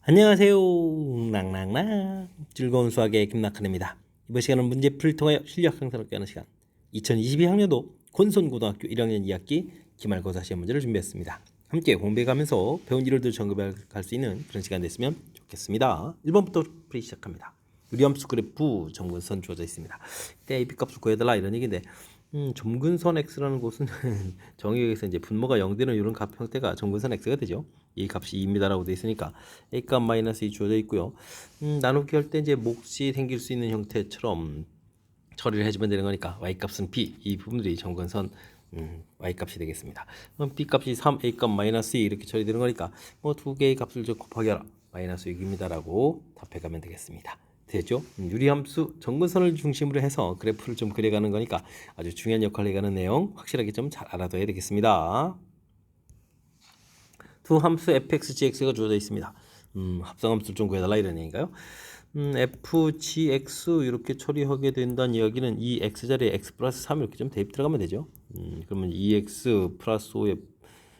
안녕하세요. 낭낭낭 즐거운 수학의 김낙한입니다. 이번 시간은 문제풀이를 통하여 실력 향상을 얻게 하는 시간 2022학년도 곤손고등학교 1학년 2학기 기말고사 시험 문제를 준비했습니다. 함께 공부해가면서 배운 이론들 점검해 갈 수 있는 그런 시간 됐으면 좋겠습니다. 1번부터 풀이 시작합니다. 유리함수 그래프 점근선 주어져 있습니다. 이때 AB값을 구해달라 이런 얘기인데 점근선 x라는 곳은 정의역에서 이제 분모가 0되는 이런 값 형태가 점근선 x가 되죠. 이 값이 2입니다라고 되어 있으니까 a값 마이너스 2 주어져 있고요. 나누기 할 때 이제 몫이 생길 수 있는 형태처럼 처리를 해주면 되는 거니까 y값은 b, 이 부분들이 점근선 y값이 되겠습니다. 그럼 b값이 3, a값 마이너스 2 이렇게 처리되는 거니까 뭐 두 개의 값을 곱하기 하라 마이너스 6입니다라고 답해가면 되겠습니다. 됐죠? 유리함수 점근선을 중심으로 해서 그래프를 좀 그려가는 거니까 아주 중요한 역할을 해가는 내용 확실하게 좀 잘 알아둬야 되겠습니다. 두 함수 fx, gx가 주어져 있습니다. 합성함수를 좀 구해달라 이런 얘기인가요? f, gx 이렇게 처리하게 된다는 이야기는 이 x 자리에 x 플러스 3 이렇게 좀 대입 들어가면 되죠. 그러면 2x 플러스 5에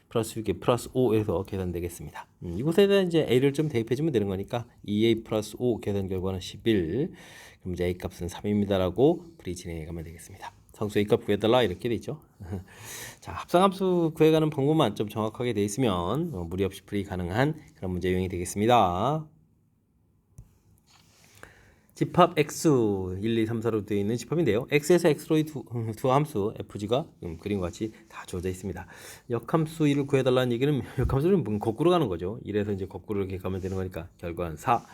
플러스 6에 플러스 5에서 계산되겠습니다. 이곳에다 이제 a를 좀 대입해주면 되는 거니까 2a 플러스 5 계산 결과는 11. 그럼 이제 a 값은 3입니다라고 풀이 진행해 가면 되겠습니다. 상수 a 값 구해달라 이렇게 돼 있죠. 자, 합성함수 구해가는 방법만 좀 정확하게 돼 있으면 무리 없이 풀이 가능한 그런 문제 유형이 되겠습니다. 집합 x 1, 2, 3, 4로 되어 있는 집합인데요. x에서 x로의 두 함수 fg가 그림과 같이 다 주어져 있습니다. 역함수 1을 구해달라는 얘기는 역함수는 거꾸로 가는 거죠. 1에서 이제 거꾸로 이렇게 가면 되는 거니까 결과는 4.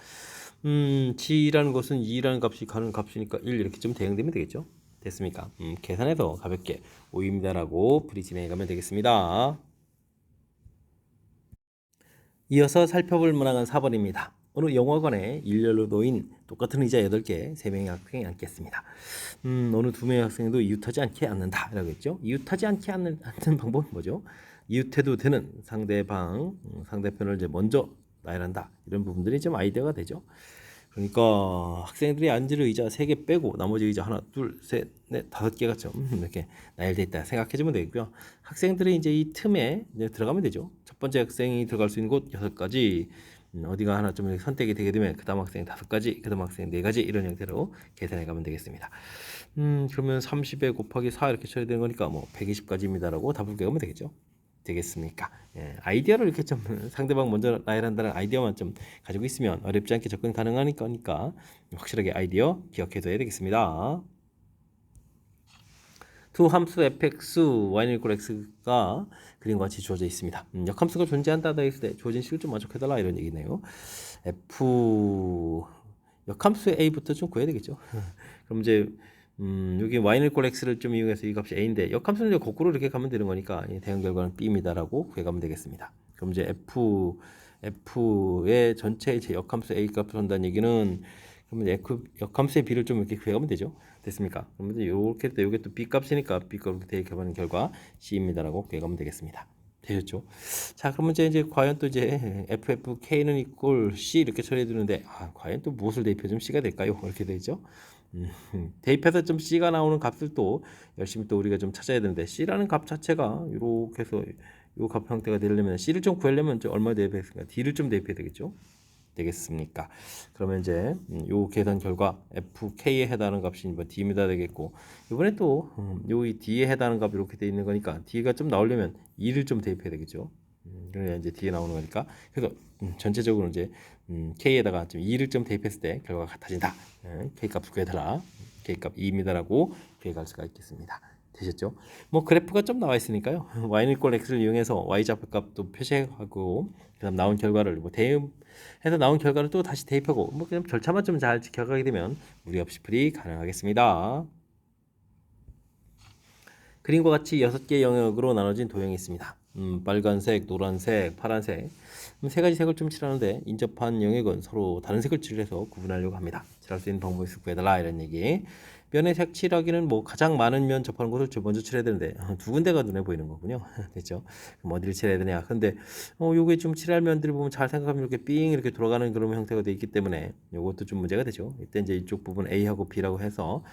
g라는 것은 2라는 값이 가는 값이니까 1 이렇게 좀 대응되면 되겠죠. 됐습니까? 계산해서 가볍게 5입니다라고 풀이 진행해 가면 되겠습니다. 이어서 살펴볼 문항은 4번입니다. 어느 영화관에 일렬로 놓인 똑같은 의자 8개, 3명의 학생이 앉겠습니다. 어느 2명의 학생도 이웃하지 않게 앉는다 라고 했죠. 이웃하지 않게 앉는 방법은 뭐죠? 이웃해도 되는 상대편을 이제 먼저 나열한다. 이런 부분들이 좀 아이디어가 되죠. 그러니까 학생들이 앉을 의자 3개 빼고 나머지 의자 하나, 둘, 셋, 넷, 5개가 좀 이렇게 나열되어 있다 생각해주면 되고요. 학생들이 이제 이 틈에 이제 들어가면 되죠. 첫 번째 학생이 들어갈 수 있는 곳 6가지, 어디가 하나 좀 선택이 되게 되면 그 다음 학생 5가지, 그 다음 학생 4가지 이런 형태로 계산해 가면 되겠습니다. 그러면 30에 곱하기 4 이렇게 처리되는 거니까 뭐 120가지입니다라고 답을 구하면 되겠죠. 되겠습니까? 예, 아이디어를 이렇게 좀 상대방 먼저 나열한다는 아이디어만 좀 가지고 있으면 어렵지 않게 접근 가능하니까 확실하게 아이디어 기억해둬야 되겠습니다. 두 함수 fx, y는 equal x가 그림과 같이 주어져 있습니다. 역함수가 존재한다 했을 때 주어진 식을 좀 만족해달라 이런 얘기네요. f 역함수 a부터 좀 구해야 되겠죠. 그럼 이제 여기 y는 equal x를 좀 이용해서 이 값이 a인데 역함수는 이제 거꾸로 이렇게 가면 되는 거니까 대응 결과는 b입니다라고 구해가면 되겠습니다. 그럼 이제 f의 전체 제 역함수 a 값을 한다는 얘기는 그러면 역함수의 b를 좀 이렇게 구해가면 되죠. 됐습니까? 그러면 이제 요렇게 또 요게 또 b 값이니까 b 값을 대입해보는 결과 c입니다라고 구해가면 되겠습니다. 되셨죠? 자, 그러면 이제 과연 또 이제 FFK는 equal C 이렇게 처리해 두는데 과연 또 무엇을 대입해 주면 C가 될까요? 이렇게 되죠. 대입해서 좀 C가 나오는 값을 또 열심히 또 우리가 좀 찾아야 되는데 C라는 값 자체가 이렇게 해서 요 값 형태가 되려면 C를 좀 구하려면 좀 얼마 대입했습니까? D를 좀 대입해야 되겠죠. 되겠습니까? 그러면 이제 요 계산 결과 FK에 해당하는 값이 뭐 D입니다 되겠고 이번에 또 요 D에 해당하는 값이 이렇게 돼 있는 거니까 D가 좀 나오려면 2를 좀 대입해야 되겠죠. 그래야 이제 D에 나오는 거니까 그래서 전체적으로 이제 K에다가 좀 2를 좀 대입했을 때 결과가 같아진다. K 값을 구해달라. K 값 2입니다라고 구해갈 수가 있겠습니다. 되셨죠? 뭐 그래프가 좀 나와 있으니까요. y는 equal x를 이용해서 y 좌표값도 표시하고 그다음 나온 결과를 뭐 대입해서 나온 결과를 또 다시 대입하고 뭐 그냥 절차만 좀 잘 지켜가게 되면 무리 없이 풀이 가능하겠습니다. 그림과 같이 6개 영역으로 나눠진 도형이 있습니다. 빨간색, 노란색, 파란색 세 가지 색을 좀 칠하는데 인접한 영역은 서로 다른 색을 칠해서 구분하려고 합니다. 칠할 수 있는 방법을 구해달라 이런 얘기. 면의 색칠하기는 뭐 가장 많은 면 접하는 곳을 먼저 칠해야 되는데 두 군데가 눈에 보이는 거군요. 됐죠? 그럼 어디를 칠해야 되냐? 근데 요게 좀 칠할 면들을 보면 잘 생각하면 이렇게 삥 이렇게 돌아가는 그런 형태가 돼 있기 때문에 요것도 좀 문제가 되죠. 이때 이제 이쪽 부분 A하고 B라고 해서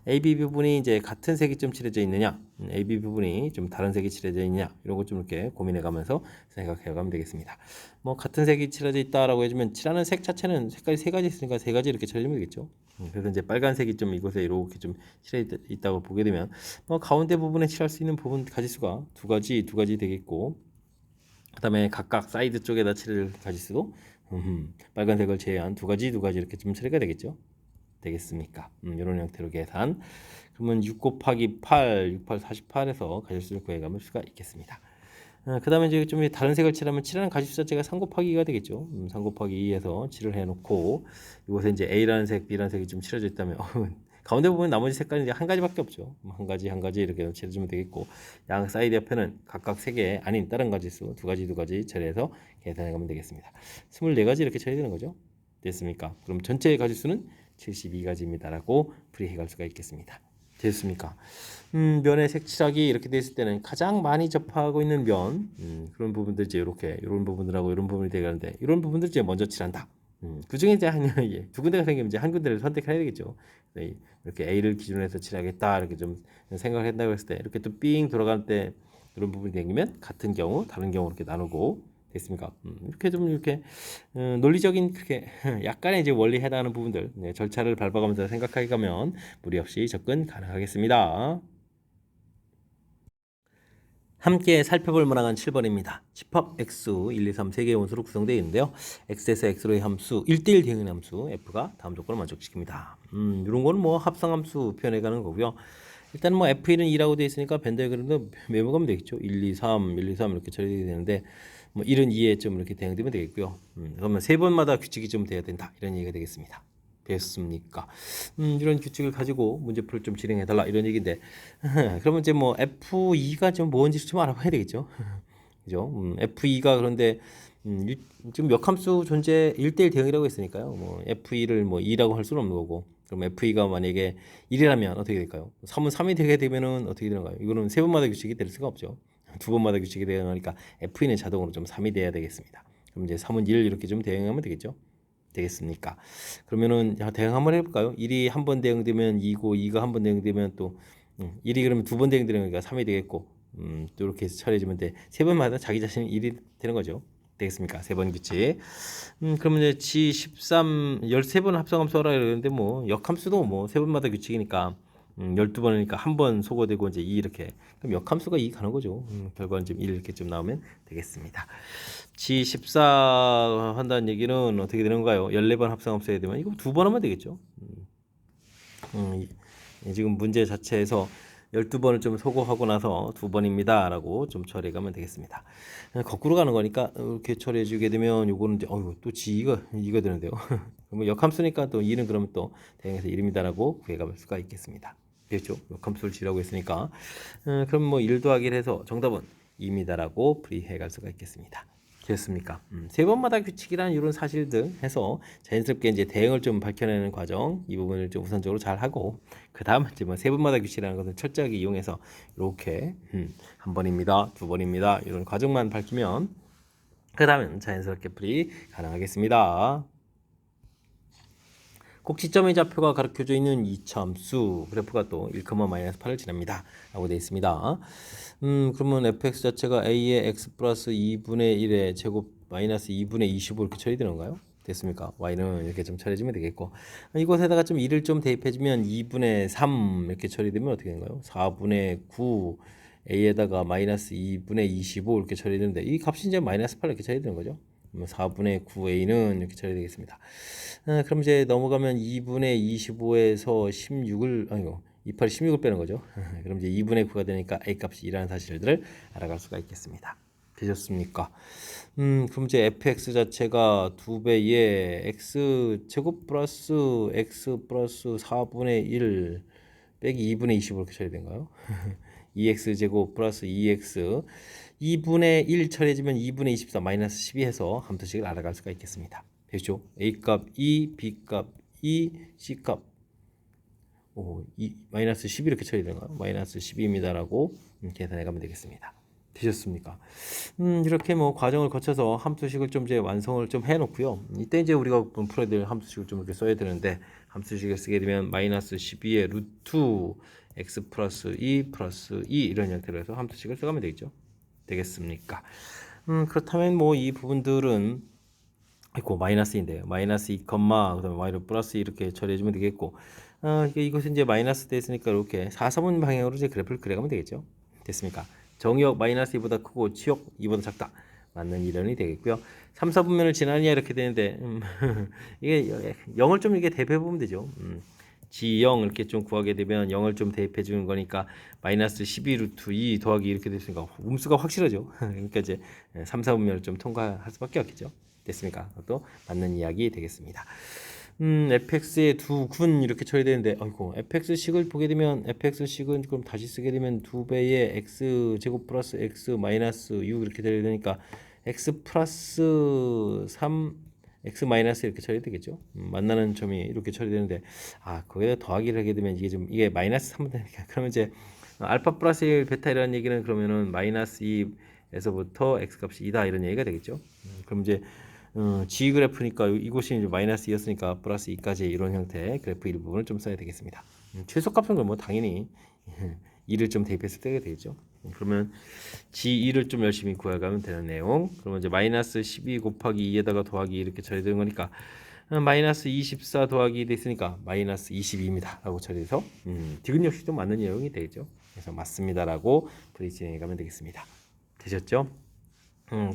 AB 부분이 이제 같은 색이 좀 칠해져 있느냐, AB 부분이 좀 다른 색이 칠해져 있느냐 이런 것 좀 이렇게 고민해 가면서 생각해 가면 되겠습니다. 뭐 같은 색이 칠해져 있다라고 해주면 칠하는 색 자체는 색깔이 세 가지 있으니까 세 가지 이렇게 칠하면 되겠죠. 그래서 이제 빨간색이 좀 이곳에 이렇게 좀 칠해 있다고 보게 되면 가운데 부분에 칠할 수 있는 부분 가지수가 두 가지 되겠고, 그다음에 각각 사이드 쪽에다 칠을 가지수도 빨간색을 제외한 두 가지 이렇게 좀 처리가 되겠습니까? 이런 형태로 계산. 그러면 6 곱하기 8, 6, 8, 48에서 가지수를 구해가면 수가 있겠습니다. 그 다음에 이제 좀 다른 색을 칠하면 칠하는 가지수 자체가 3 곱하기 2가 되겠죠. 3 곱하기 2에서 칠을 해놓고 이곳에 이제 A라는 색, B라는 색이 좀 칠해져 있다면 가운데 보면 나머지 색깔이 이제 한 가지밖에 없죠. 한 가지 이렇게 칠해주면 되겠고, 양 사이드 옆에는 각각 3개 아닌 다른 가지수 두 가지 처리해서 계산해가면 되겠습니다. 24가지 이렇게 처리되는 거죠. 됐습니까? 그럼 전체 가지수는 72가지입니다라고 풀이해갈 수가 있겠습니다. 됐습니까? 면의 색칠하기 이렇게 됐을 때는 가장 많이 접하고 있는 면, 그런 부분들 이제 이런 부분들하고 이런 부분이 되는데 이런 부분들 이제 먼저 칠한다. 그 중에 이제 두 군데가 생기면 이제 한 군데를 선택해야 되겠죠. 네, 이렇게 A를 기준으로 해서 칠하겠다 이렇게 좀 생각을 한다고 했을 때 이렇게 또 삥 돌아갈 때 이런 부분이 생기면 같은 경우 다른 경우 이렇게 나누고, 됐습니까? 이렇게 좀 이렇게 논리적인 그렇게 약간의 이제 원리에 해당하는 부분들, 네, 절차를 밟아가면서 생각하게 가면 무리 없이 접근 가능하겠습니다. 함께 살펴볼 문항은 7번입니다. 집합 x 1, 2, 3 3개의 원소로 구성되어 있는데요. x에서 x로의 함수 1대1 대응의 함수 f가 다음 조건을 만족시킵니다. 이런 거는 뭐 합성함수 표현해가는 거고요. 일단 뭐 f1은 2라고 되어 있으니까 벤 다이어그램도 메모가면 되겠죠. 1, 2, 3, 1, 2, 3 이렇게 처리되게 되는데 뭐 1은 2에 좀 이렇게 대응되면 되겠고요. 그러면 세 번마다 규칙이 좀 돼야 된다 이런 얘기가 되겠습니다. 됐습니까? 이런 규칙을 가지고 문제풀이를 좀 진행해달라 이런 얘기인데 그러면 이제 뭐 F2가 좀 뭔지 좀 알아봐야 되겠죠. 그죠? F2가 그런데 지금 역함수 존재 1대1 대응이라고 했으니까요. 뭐 F2를 뭐 2라고 할 수는 없는 거고, 그럼 F2가 만약에 1이라면 어떻게 될까요? 3은 3이 되게 되면은 어떻게 되는가요? 이거는 세 번마다 규칙이 될 수가 없죠. 두 번마다 규칙이 대응하니까 F2는 자동으로 좀 3이 돼야 되겠습니다. 그럼 이제 3은 1 이렇게 좀 대응하면 되겠죠. 되겠습니까? 그러면은 대응 한번 해볼까요? 1이 한 번 대응되면 2고 2가 한 번 대응되면 또 1이 그러면 두 번 대응되니까 3이 되겠고, 또 이렇게 해서 처리해주면 돼. 세 번마다 자기 자신이 1이 되는 거죠. 되겠습니까? 세 번 규칙. 그러면 이제 G13 13번 합성함수 하라 그러는데 뭐 역함수도 뭐 세 번마다 규칙이니까 12번이니까 한 번 소거되고 이제 2 이렇게. 그럼 역함수가 2 가는 거죠. 결과는 좀 1 이렇게 좀 나오면 되겠습니다. G14 한다는 얘기는 어떻게 되는 건가요? 14번 합성함수 해야 되면 이거 두 번 하면 되겠죠. 지금 문제 자체에서 12번을 좀 소거하고 나서 두 번입니다 라고 좀 처리해 가면 되겠습니다. 거꾸로 가는 거니까 이렇게 처리해 주게 되면 요거는 이제 또 G가 되는데요. 그러면 역함수니까 또 2는 그러면 또 대응해서 1입니다 라고 구해갈 수가 있겠습니다. 됐죠? 역함수를 G라고 했으니까 그럼 뭐 1 더하기를 해서 정답은 2입니다 라고 풀이해 갈 수가 있겠습니다. 됐습니까? 세 번마다 규칙이라는 이런 사실들 해서 자연스럽게 이제 대응을 좀 밝혀내는 과정, 이 부분을 좀 우선적으로 잘 하고, 그 다음 이제 뭐 세 번마다 규칙이라는 것을 철저하게 이용해서 이렇게 한 번입니다, 두 번입니다 이런 과정만 밝히면 그 다음은 자연스럽게 풀이 가능하겠습니다. 꼭지점의 좌표가 가르쳐져 있는 이차함수 그래프가 또 1,-8을 지납니다 라고 되어 있습니다. 그러면 fx 자체가 a의 x 플러스 2분의 1의 제곱 마이너스 2분의 25 이렇게 처리되는 건가요? 됐습니까? y는 이렇게 좀 처리해주면 되겠고, 이곳에다가 좀 2를 좀 대입해주면 2분의 3 이렇게 처리되면 어떻게 되는가요? 4분의 9 a에다가 마이너스 2분의 25 이렇게 처리되는데 이 값이 이제 마이너스 8 이렇게 처리되는 거죠. 4분의 9a는 이렇게 처리되겠습니다. 그럼 이제 넘어가면 2분의 25에서 16을 28이 16을 빼는 거죠. 그럼 이제 2분의 9가 되니까 a 값이 2라는 사실들을 알아갈 수가 있겠습니다. 되셨습니까? 그럼 이제 fx 자체가 2배의 x 제곱 플러스 x 플러스 4분의 1 빼기 2분의 25 이렇게 처리된가요? 2x 제곱 플러스 2x 2분의 1 처리해주면 2분의 24 마이너스 12 해서 함수식을 알아갈 수가 있겠습니다. 됐죠? A값 2, B값 2, C값 마이너스 10 이렇게 처리되는가요 마이너스 12입니다라고 계산해 가면 되겠습니다. 되셨습니까? 이렇게 뭐 과정을 거쳐서 함수식을 좀 이제 완성을 좀 해놓고요. 이때 이제 우리가 풀어야 될 함수식을 좀 이렇게 써야 되는데 함수식을 쓰게 되면 마이너스 12의 루트 x 플러스 2 플러스 2 이런 형태로 해서 함수식을 써가면 되겠죠. 되겠습니까? 그렇다면 뭐 이 부분들은 마이너스인데요. 마이너스 2, 그다음에 마이너스 플러스 이렇게 처리해주면 되겠고, 이것은 이제 마이너스 됐으니까 이렇게 4,3분 방향으로 이제 그래프를 그려가면 되겠죠. 됐습니까? 정의역 마이너스 2보다 크고 치역 2보다 작다. 맞는 이론이 되겠고요. 3, 4분면을 지나느냐 이렇게 되는데 이게 0을 좀 이렇게 대입해 보면 되죠. G0 이렇게 좀 구하게 되면 0을 좀 대입해 주는 거니까 마이너스 12 루트 2 더하기 이렇게 됐으니까 음수가 확실하죠. 그러니까 이제 3, 4분면을 좀 통과할 수밖에 없겠죠. 됐습니까? 그것도 맞는 이야기 되겠습니다. fx의 두 군 이렇게 처리되는데, fx식을 보게 되면 fx식은 그럼 다시 쓰게 되면 2배의 x 제곱 플러스 x 마이너스 6 이렇게 되니까 x 플러스 3 x 마이너스 이렇게 처리되겠죠. 만나는 점이 이렇게 처리되는데, 거기다 더하기를 하게 되면 이게 마이너스 3분 되니까 그러면 이제 알파 플러스 1 베타 이라는 얘기는 그러면은 마이너스 2에서부터 x 값이 2다 이런 얘기가 되겠죠. 그럼 이제 G 그래프니까 이곳이 이제 마이너스 2였으니까 플러스 2까지 이런 형태의 그래프 일부분을 좀 써야 되겠습니다. 최소값은 뭐 당연히 2를 좀 대입했을 때가 되겠죠. 그러면 G2를 좀 열심히 구해가면 되는 내용. 그러면 이제 마이너스 12 곱하기 2에다가 더하기 이렇게 처리되는 거니까 마이너스 24 더하기 2 됐으니까 마이너스 22입니다 라고 처리해서 디귿 역시 좀 맞는 내용이 되겠죠. 그래서 맞습니다라고 풀이 진행해가면 되겠습니다. 되셨죠?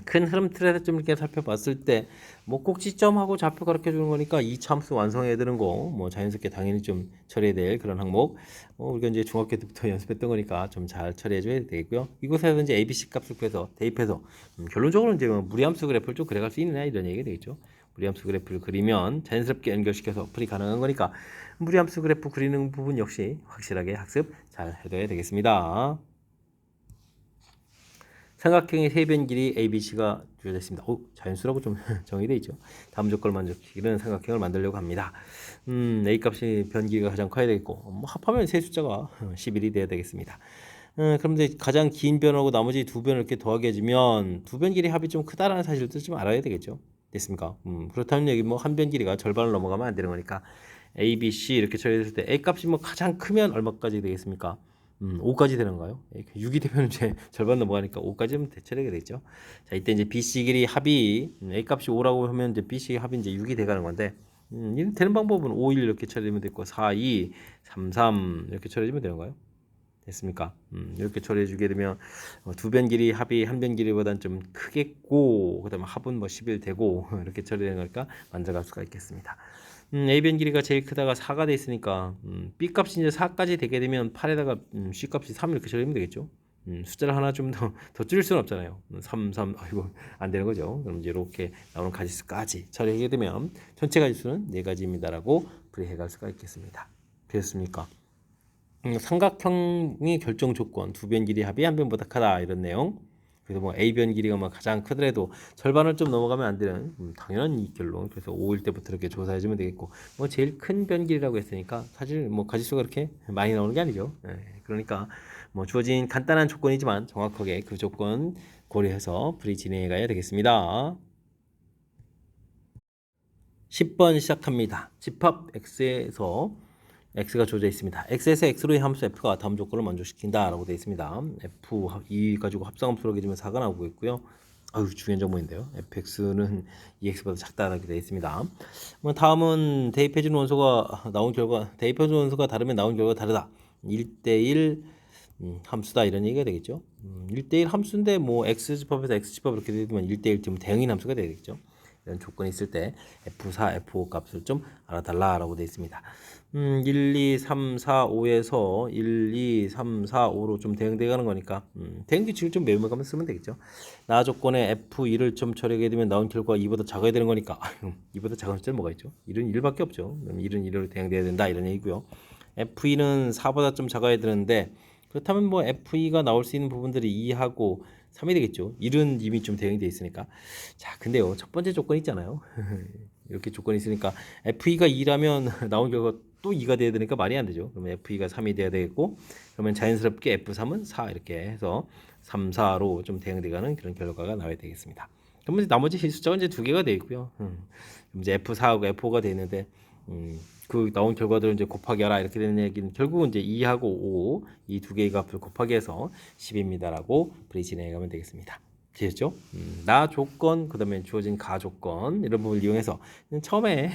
큰 흐름 틀에서 좀 이렇게 살펴봤을 때 뭐 꼭지점하고 좌표 가르쳐 주는 거니까 2차 함수 완성해야 되는 거 뭐 자연스럽게 당연히 좀 처리해야 될 그런 항목 우리가 이제 중학교 때부터 연습했던 거니까 좀 잘 처리해 줘야 되겠고요. 이곳에서 이제 ABC 값을 구해서 대입해서 결론적으로 이제 무리함수 그래프를 좀 그려갈 수 있느냐 이런 얘기가 되겠죠. 무리함수 그래프를 그리면 자연스럽게 연결시켜서 풀이 가능한 거니까 무리함수 그래프 그리는 부분 역시 확실하게 학습 잘 해둬야 되겠습니다. 삼각형의 세변 길이 ABC가 주어졌습니다. 자연수라고 좀 정의되어 있죠. 다음 조건을 만족시키는 삼각형을 만들려고 합니다. A 값이 변 길이가 가장 커야 되겠고 뭐 합하면 세 숫자가 11이 돼야 되겠습니다. 그럼 이제 가장 긴 변하고 나머지 두 변을 이렇게 더하게 해주면 두 변 길이 합이 좀 크다라는 사실도 좀 알아야 되겠죠. 됐습니까? 그렇다면 여기 뭐 한 변 길이가 절반을 넘어가면 안 되는 거니까 A, B, C 이렇게 처리했을 때 A 값이 뭐 가장 크면 얼마까지 되겠습니까? 5까지 되는가요? 6이 되면 이제 절반 넘어가니까 5까지는 대체되게 되죠. 자, 이때 이제 BC 길이 합이 A 값이 5라고 하면 이제 BC 합이 이제 6이 돼가는 건데, 되는 방법은 5, 1 이렇게 처리하면 되고 4, 2, 3, 3 이렇게 처리하면 되는가요? 됐습니까? 이렇게 처리해주게 되면 두 변 길이 합이 한 변 길이보다는 좀 크겠고, 그다음에 합은 뭐 11 되고 이렇게 처리되는 거니까 만져갈 수가 있겠습니다. A변 길이가 제일 크다가 4가 돼 있으니까 B 값이 이제 4까지 되게 되면 8에다가 C 값이 3 이렇게 처리하면 되겠죠. 숫자를 하나 좀 더 줄일 수는 없잖아요. 3, 3, 이거 안 되는 거죠. 그럼 이제 이렇게 나오는 가지수까지 처리하게 되면 전체 가지수는 4가지입니다라고 풀이해갈 수가 있겠습니다. 되셨습니까? 삼각형의 결정 조건 두 변 길이 합이 한 변보다 크다 이런 내용. 그래서 뭐 A변 길이가 뭐 가장 크더라도 절반을 좀 넘어가면 안 되는 당연한 이 결론. 그래서 5일 때부터 이렇게 조사해 주면 되겠고 뭐 제일 큰 변 길이라고 했으니까 사실 뭐 가지수가 그렇게 많이 나오는 게 아니죠. 그러니까 뭐 주어진 간단한 조건이지만 정확하게 그 조건 고려해서 풀이 진행해 가야 되겠습니다. 10번 시작합니다. 집합 X에서 X가 주어져 있습니다. X에서 X로의 함수 F가 다음 조건을 만족시킨다 라고 되어 있습니다. F 2 가지고 합성함수로 해주면 4가 나오고 있고요. 중요한 정보인데요. fx는 2x보다 작다라고 되어 있습니다. 다음은 대입해주는 원소가 나온 결과, 대입해주는 원소가 다르면 나온 결과가 다르다. 1대1 함수다 이런 얘기가 되겠죠. 1대1 함수인데 뭐 x집합에서 x집합 이렇게 되면 1대1 좀 대응인 함수가 되겠죠. 이런 조건이 있을 때 F4, F5 값을 좀 알아달라라고 되어 있습니다. 1, 2, 3, 4, 5에서 1, 2, 3, 4, 5로 좀 대응돼 가는 거니까 대응 규칙을 좀 메모하면 쓰면 되겠죠. 나 조건에 F2를 좀 처리하게 되면 나온 결과가 2보다 작아야 되는 거니까 2보다 작은 숫자는 뭐가 있죠? 1은 1밖에 없죠. 그럼 1은 1으로 대응돼야 된다 이런 얘기고요. F2는 4보다 좀 작아야 되는데 그렇다면 뭐 F2가 나올 수 있는 부분들이 2하고 3이 되겠죠. 1은 이미 좀 대응이 돼 있으니까. 자, 근데요. 첫 번째 조건 있잖아요. 이렇게 조건이 있으니까 F2가 2라면 나온 결과 또 2가 돼야 되니까 말이 안 되죠. 그러면 F2가 3이 돼야 되겠고, 그러면 자연스럽게 F3은 4 이렇게 해서 3, 4로 좀 대응돼가는 그런 결과가 나와야 되겠습니다. 그러면 나머지 숫자가 이제 2개가 되어 있고요. 이제 F4하고 F5가 되어 있는데, 그 나온 결과들을 이제 곱하기 하라 이렇게 되는 얘기는 결국은 이제 2하고 5, 이 두 개의 값을 곱하기 해서 10입니다라고 불이 진행해 가면 되겠습니다. 되셨죠? 나 조건, 그 다음에 주어진 가 조건 이런 부분을 이용해서 처음에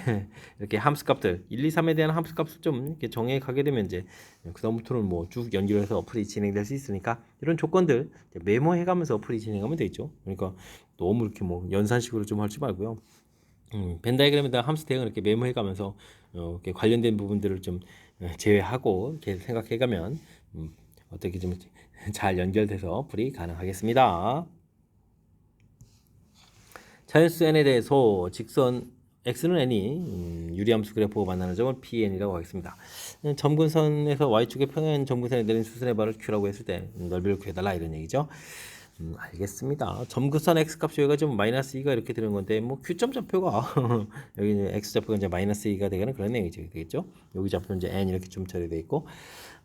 이렇게 함수값들 1, 2, 3에 대한 함수값을 좀 이렇게 정해 가게 되면 이제 그 다음부터는 뭐 쭉 연결해서 어플이 진행될 수 있으니까 이런 조건들 메모해 가면서 어플이 진행하면 되죠. 그러니까 너무 이렇게 뭐 연산식으로 좀 하지 말고요. 벤 다이그램에다 함수 대응을 이렇게 메모해 가면서 이렇게 관련된 부분들을 좀 제외하고 이렇게 생각해 가면 어떻게 좀 잘 연결돼서 풀이 가능하겠습니다. 자연수 n에 대해서 직선 x는 n이 유리함수 그래프가 만나는 점을 PN이라고 하겠습니다. 점근선에서 y축의 평행 점근선에 내린 수선의 발을 q라고 했을 때 넓이를 구해달라 이런 얘기죠. 알겠습니다. 점근선 x 값이 여기가 좀 마이너스 2가 이렇게 되는 건데 뭐 q점 좌표가 여기 x 좌표가 이제 마이너스 2가 되는 그런 내용이죠. 되겠죠? 여기 좌표는 이제 n 이렇게 좀 처리되어 있고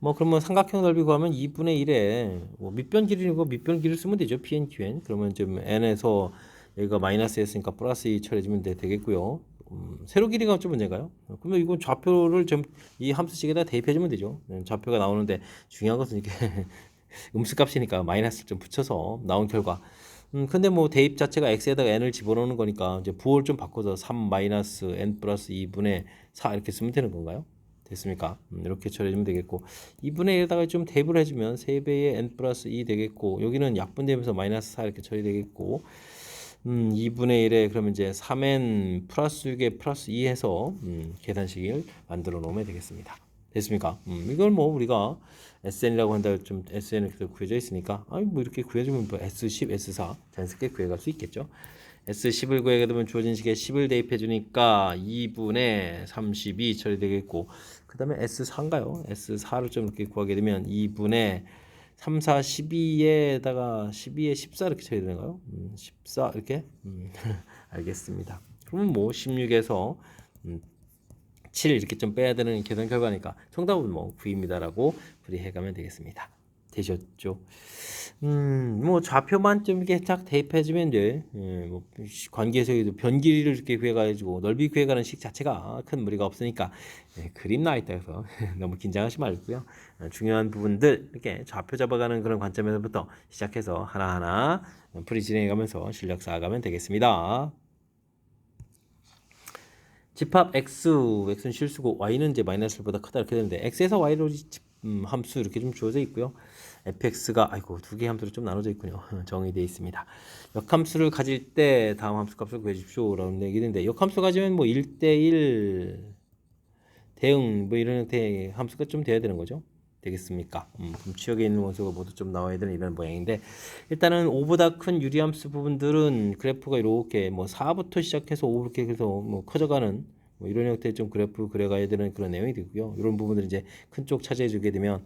뭐 그러면 삼각형 넓이 구하면 2분의 1에 뭐 밑변 길이고 밑변 길이를 쓰면 되죠. pn, qn. 그러면 좀 n에서 여기가 마이너스였으니까 플러스 2 처리해주면 되겠고요. 세로 길이가 좀 문제인가요? 그러면 이거 좌표를 좀 이 함수식에다 대입해주면 되죠. 좌표가 나오는데 중요한 것은 이게 음수값이니까 마이너스를 좀 붙여서 나온 결과. 근데 뭐 대입 자체가 x에다가 n을 집어넣는 거니까 이제 부호를 좀 바꿔서 3 마이너스 n 플러스 2분의 4 이렇게 쓰면 되는 건가요? 됐습니까? 이렇게 처리해주면 되겠고 2분의 1에다가 좀 대입을 해주면 3배의 n 플러스 2 되겠고 여기는 약분되면서 마이너스 4 이렇게 처리되겠고 2분의 1에 그러면 이제 3n 플러스 6에 플러스 2 해서 계산식을 만들어 놓으면 되겠습니다. 됐습니까? 이걸 뭐 우리가 SN이라고 한다 좀 SN이 구해져 있으니까 뭐 이렇게 구해주면 뭐 S10, S4 자연스럽게 구해갈 수 있겠죠. S10을 구하게 되면 주어진 식에 10을 대입해 주니까 2분의 32 처리되겠고 그 다음에 S4인가요? S4를 좀 이렇게 구하게 되면 2분의 3, 4, 12에다가 12에 14 이렇게 쳐야 되나요? 14 이렇게? 알겠습니다. 그러면 뭐 16에서 7 이렇게 좀 빼야 되는 계산 결과니까 정답은 뭐 9입니다라고 풀이해 가면 되겠습니다. 되셨죠? 뭐 좌표만 좀 이렇게 딱 대입해주면 이제 뭐 관계에서도 변 길이를 이렇게 구해가지고 넓이 구해가는 식 자체가 큰 무리가 없으니까 그림 나와 있다 해서 너무 긴장하지 말고요. 중요한 부분들 이렇게 좌표 잡아가는 그런 관점에서부터 시작해서 하나하나 풀이 진행해가면서 실력 쌓아가면 되겠습니다. 집합 x는 실수고 y는 이제 마이너스 1보다 크다 이렇게 되는데 x에서 y로 함수 이렇게 좀 주어져 있고요. fx가 아이고 두 개의 함수로 좀 나눠져 있군요. 정의되어 있습니다. 역함수를 가질 때 다음 함수 값을 구해 주십시오 라는 얘기인데 역함수 가지면 뭐 1대1 대응 뭐 이런 형태의 함수가 좀 돼야 되는 거죠. 되겠습니까? 그럼 지역에 있는 원소가 모두 좀 나와야 되는 이런 모양인데 일단은 5보다 큰 유리함수 부분들은 그래프가 이렇게 뭐 4부터 시작해서 5 이렇게 해서 뭐 커져가는 뭐 이런 형태의 좀 그래프를 그려가야 되는 그런 내용이 되고요. 이런 부분들 이제 큰 쪽 차지해 주게 되면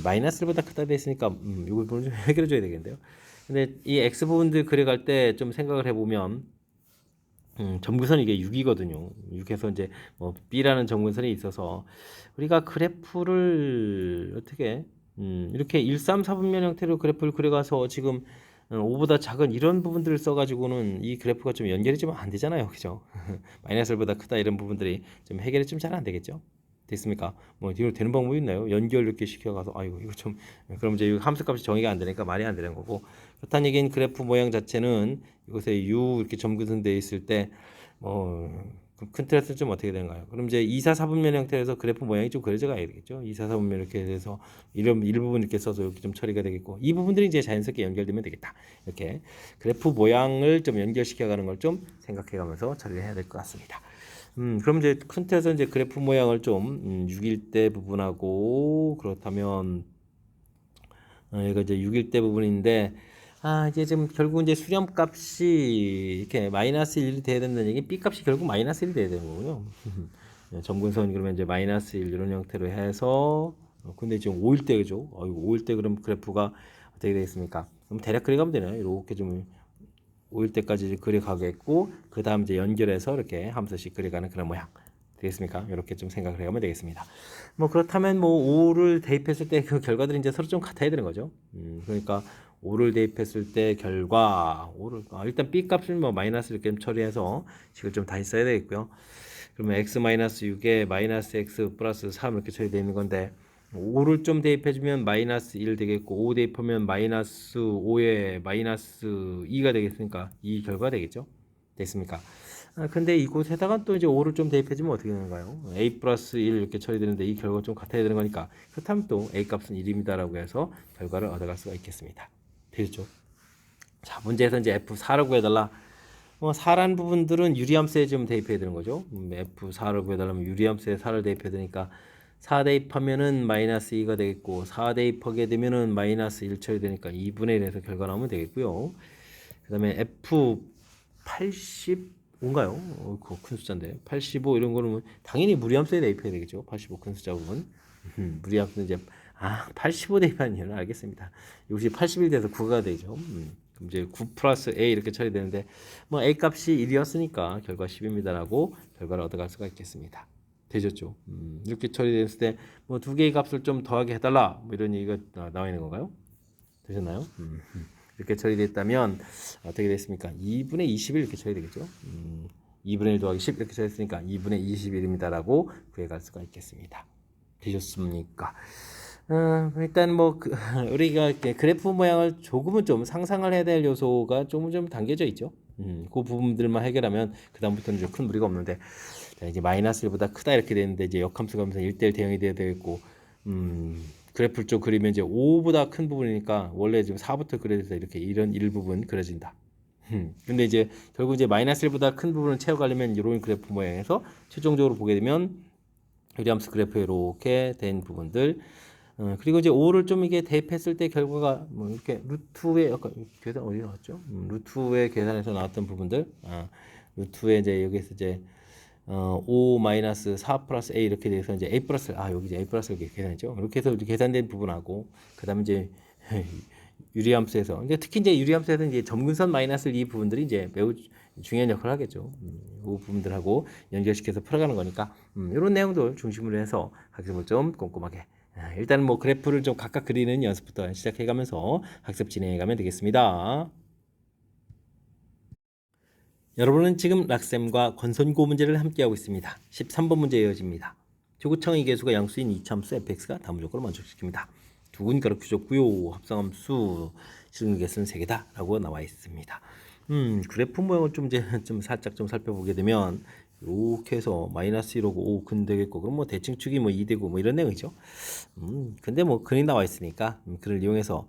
마이너스 1보다 크다 됐으니까 이 부분을 좀 해결해 줘야 되겠는데요. 근데 이 x 부분들 그려갈 때 좀 생각을 해보면 점근선이 이게 6이거든요. 6에서 이제 뭐 B라는 점근선이 있어서 우리가 그래프를 어떻게 이렇게 1, 3, 4분면 형태로 그래프를 그려가서 지금 5보다 작은 이런 부분들을 써가지고는 이 그래프가 좀 연결이 좀 안 되잖아요, 그죠? 마이너스 1보다 크다 이런 부분들이 좀 해결이 좀 잘 안 되겠죠? 됐습니까? 뭐 이거 되는 방법이 있나요? 연결 이렇게 시켜가서 아이고 이거 좀 그럼 이제 함수값이 정의가 안 되니까 말이 안 되는 거고 그렇다는 얘기는 그래프 모양 자체는 이것에 U 이렇게 점근선 되어 있을 때 큰 틀에서 좀 어떻게 되는가요? 그럼 이제 2, 4, 4분면 형태에서 그래프 모양이 좀 그려져 가야 되겠죠? 2, 4, 4분면 이렇게 해서 이런 일부분 이렇게 써서 이렇게 좀 처리가 되겠고 이 부분들이 이제 자연스럽게 연결되면 되겠다. 이렇게 그래프 모양을 좀 연결시켜 가는 걸 좀 생각해 가면서 처리를 해야 될 것 같습니다. 그럼 이제 큰 틀에서 이제 그래프 모양을 좀 6일대 부분하고 그렇다면 이거 이제 6일대 부분인데 이제 지금 결국 이제 수렴값이 이렇게 마이너스 1이 돼야 된다는 얘기 B 값이 결국 마이너스 1이 돼야 되는 거고요. 점근선이 그러면 이제 마이너스 1 이런 형태로 해서 근데 지금 5일대 그죠? 5일대 그럼 그래프가 어떻게 되겠습니까? 그럼 대략 그려가면 되나요? 이렇게 좀 5일 때까지 그려가겠고 그 다음 이제 연결해서 이렇게 함수씩 그려가는 그런 모양 되겠습니까? 이렇게 좀 생각을 해가면 되겠습니다. 뭐 그렇다면 뭐 5를 대입했을 때 그 결과들이 이제 서로 좀 같아야 되는 거죠. 그러니까 5를 대입했을 때 결과 5를 일단 b 값을 뭐 마이너스 이렇게 처리해서 식을 좀 다시 써야 되겠고요. 그러면 x-6에 마이너스 x 플러스 3 이렇게 처리되어 있는 건데 5를 좀 대입해주면 마이너스 1 되겠고 5 대입하면 마이너스 5에 마이너스 2가 되겠으니까 이 결과가 되겠죠. 됐습니까? 근데 이곳에다가 또 이제 5를 좀 대입해주면 어떻게 되는가요? a 플러스 1 이렇게 처리되는데 이 결과가 좀 같아야 되는 거니까 그렇다면 또 a 값은 1입니다라고 해서 결과를 얻어갈 수가 있겠습니다. 되겠죠? 자, 문제에서 이제 F4를 구해달라. 4란 부분들은 유리함수에 좀 대입해야 되는 거죠. F4를 구해달라면 유리함수에 4를 대입해야 되니까 4 대입하면은 마이너스 2가 되겠고 4 대입하게 되면은 마이너스 1 처리되니까 2분의 1에서 결과 나오면 되겠고요. 그 다음에 F85인가요? 그거 큰 숫자인데 85 이런 거는 당연히 무리함수에 대입해야 되겠죠. 85 큰 숫자 부분. 무리함수는 이제 85 대입하는 이유는 알겠습니다. 이것이 81 돼서 9가 되죠. 그럼 이제 9 플러스 a 이렇게 처리되는데 뭐 a 값이 1이었으니까 결과 10입니다라고 결과를 얻어갈 수가 있겠습니다. 되셨죠? 이렇게 처리됐을 때 뭐 두 개의 값을 좀 더하게 해달라 뭐 이런 얘기가 나와 있는 건가요? 되셨나요? 이렇게 처리됐다면 어떻게 됐습니까? 2분의 21 이렇게 처리되겠죠? 2분의 1 더하기 10 이렇게 처리했으니까 2분의 21입니다라고 구해갈 수가 있겠습니다. 되셨습니까? 일단 뭐 우리가 그래프 모양을 조금은 좀 상상을 해야 될 요소가 좀 담겨져 있죠. 그 부분들만 해결하면 그 다음부터는 좀 큰 무리가 없는데 자, 이제 마이너스 1보다 크다 이렇게 되는데 이제 역함수가 하면서 1대1 대응이 돼야 되겠고 그래프를 좀 그리면 이제 5보다 큰 부분이니까 원래 지금 4부터 그려서 이렇게 이런 일부분 그려진다. 근데 이제 결국 이제 마이너스 1보다 큰 부분을 채워가려면 이런 그래프 모양에서 최종적으로 보게 되면 유리함수 그래프에 이렇게 된 부분들 그리고 이제 5를 좀 이게 대입했을 때 결과가 뭐 이렇게 루트의 약간 계산 어디 나왔죠? 루트의 계산에서 나왔던 부분들 루트의 이제 여기서 이제 5 마이너스 4 플러스 a 이렇게 돼서 이제 a 플러스 여기 이제 a 플러스 이렇게 계산했죠. 이렇게 해서 계산된 부분하고 그다음에 이제 유리함수에서 근데 특히 이제 유리함수에서 이제 점근선 마이너스 이 부분들이 이제 매우 중요한 역할을 하겠죠. 이 부분들하고 연결시켜서 풀어가는 거니까 이런 내용들 중심으로 해서 학습을 좀 꼼꼼하게 일단 뭐 그래프를 좀 각각 그리는 연습부터 시작해가면서 학습 진행해가면 되겠습니다. 여러분은 지금 락셈과 권선고 문제를 함께하고 있습니다. 13번 문제 이어집니다. 조구청의 계수가 양수인 이차함수 fx가 다음 조건을 만족시킵니다. 두근 가로 규줬고요. 합성함수 실근 계수는 3개다 라고 나와 있습니다. 그래프 모양을 좀 이제 좀 살짝 좀 살펴보게 되면 이렇게 해서 마이너스 1하고 5 근되겠고 그럼 뭐 대칭 축이 뭐 2되고 뭐 이런 내용이죠. 근데 뭐 근이 나와 있으니까 근을 이용해서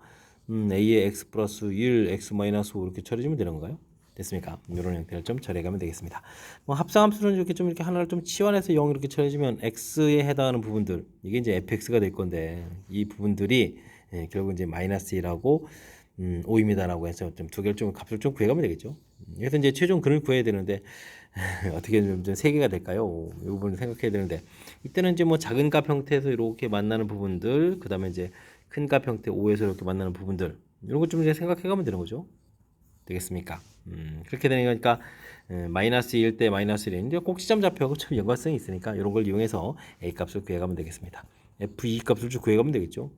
a의 x 플러스 1 x 마이너스 5 이렇게 처리해주면 되는 건가요? 됐습니까? 이런 형태를 좀 처리해가면 되겠습니다. 뭐 합성함수는 이렇게 하나를 좀 치환해서 0 이렇게 처리해주면 x에 해당하는 부분들 이게 이제 fx가 될 건데 이 부분들이 결국 이제 마이너스 1하고 5입니다라고 해서 좀 두 개를 좀 값을 좀 구해가면 되겠죠. 그래서 이제 최종 근을 구해야 되는데 어떻게 좀 3개가 될까요? 이 부분을 생각해야 되는데 이때는 이제 뭐 작은 값 형태에서 이렇게 만나는 부분들 그 다음에 이제 큰 값 형태 5에서 이렇게 만나는 부분들 이런 것 좀 이제 생각해가면 되는 거죠. 되겠습니까? 그렇게 되는 거니까 마이너스 1 대 마이너스 1인 이제 꼭지점 좌표하고 좀 연관성이 있으니까 이런 걸 이용해서 a 값을 구해가면 되겠습니다. f2 값을 좀 구해가면 되겠죠.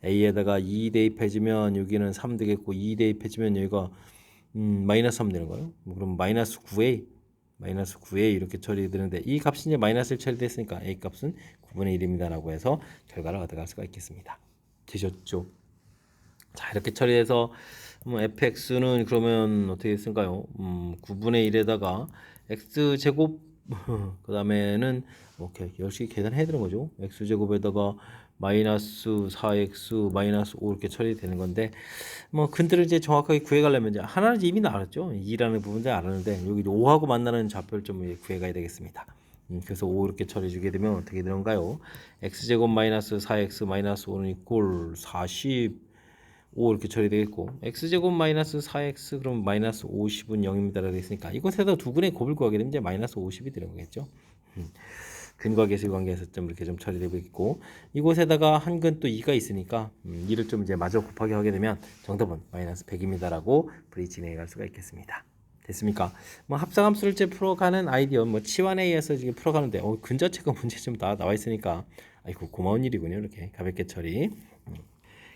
a에다가 2 대입해주면 여기는 3 되겠고 2 대입해주면 여기가 마이너스 3 되는 거예요. 그럼 마이너스 9a 이렇게 처리되는데 이 값이 이제 마이너스 1 처리됐으니까 a 값은 9분의 1입니다라고 해서 결과를 얻어갈 수가 있겠습니다. 되셨죠? 자 이렇게 처리해서 fx는 그러면 어떻게 쓸까요? 9분의 1에다가 x제곱 그 다음에는 오케이 열심히 계산해야 되는 거죠. x제곱에다가 마이너스 4x 마이너스 5 이렇게 처리되는 건데 뭐 근들을 이제 정확하게 구해가려면 이제 하나는 이미 알았죠. 2라는 부분들 알았는데 여기 5하고 만나는 좌표를 좀 구해가야 되겠습니다. 그래서 5 이렇게 처리해주게 되면 어떻게 되는가요? x제곱 마이너스 4x 마이너스 5는 이꼴 45 이렇게 처리되겠고 x제곱 마이너스 4x 그럼 마이너스 50은 0입니다라고 했으니까 이곳에서 두 근의 곱을 구하게 되면 이제 마이너스 50이 되는 거겠죠. 근과 계수의 관계에서 좀 이렇게 좀 처리되고 있고 이곳에다가 한 근 또 2가 있으니까 2를 좀 이제 마저 곱하기 하게 되면 정답은 마이너스 100입니다라고 풀이 진행해 갈 수가 있겠습니다. 됐습니까? 뭐 합성함수를 이제 풀어가는 아이디어, 뭐 치환에 의해서 이제 풀어가는데, 근자체가 문제 좀 나와 있으니까, 아이고 고마운 일이군요. 이렇게 가볍게 처리.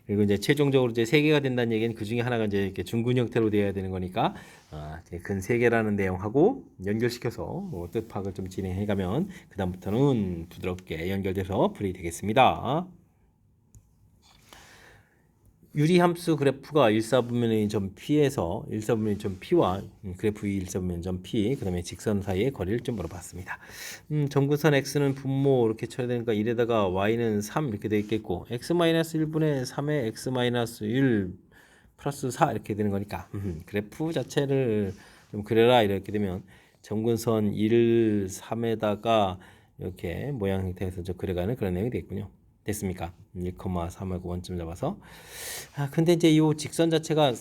그리고 이제 최종적으로 이제 세 개가 된다는 얘기는 그 중에 하나가 이제 이렇게 중근 형태로 되어야 되는 거니까, 이제 근 세 개라는 내용하고 연결시켜서 뭐 뜻 파악을 좀 진행해가면 그 다음부터는 부드럽게 연결돼서 풀이 되겠습니다. 유리함수 그래프가 일사분면의 점 P에서 일사분면의 점 P와 그래프 위 일사분면의 점 P, 그 다음에 직선 사이의 거리를 좀 물어봤습니다. 점근선 X는 분모 이렇게 쳐야 되니까 1에다가 Y는 3 이렇게 되어 있겠고, X-1분의 3에 X-1 플러스 4 이렇게 되는 거니까 그래프 자체를 좀 그려라 이렇게 되면 점근선 1, 3에다가 이렇게 모양 형태에서 좀 그려가는 그런 내용이 되겠군요. 됐습니까? 1,3하고 원점 잡아서. 근데 이제 이 직선 자체가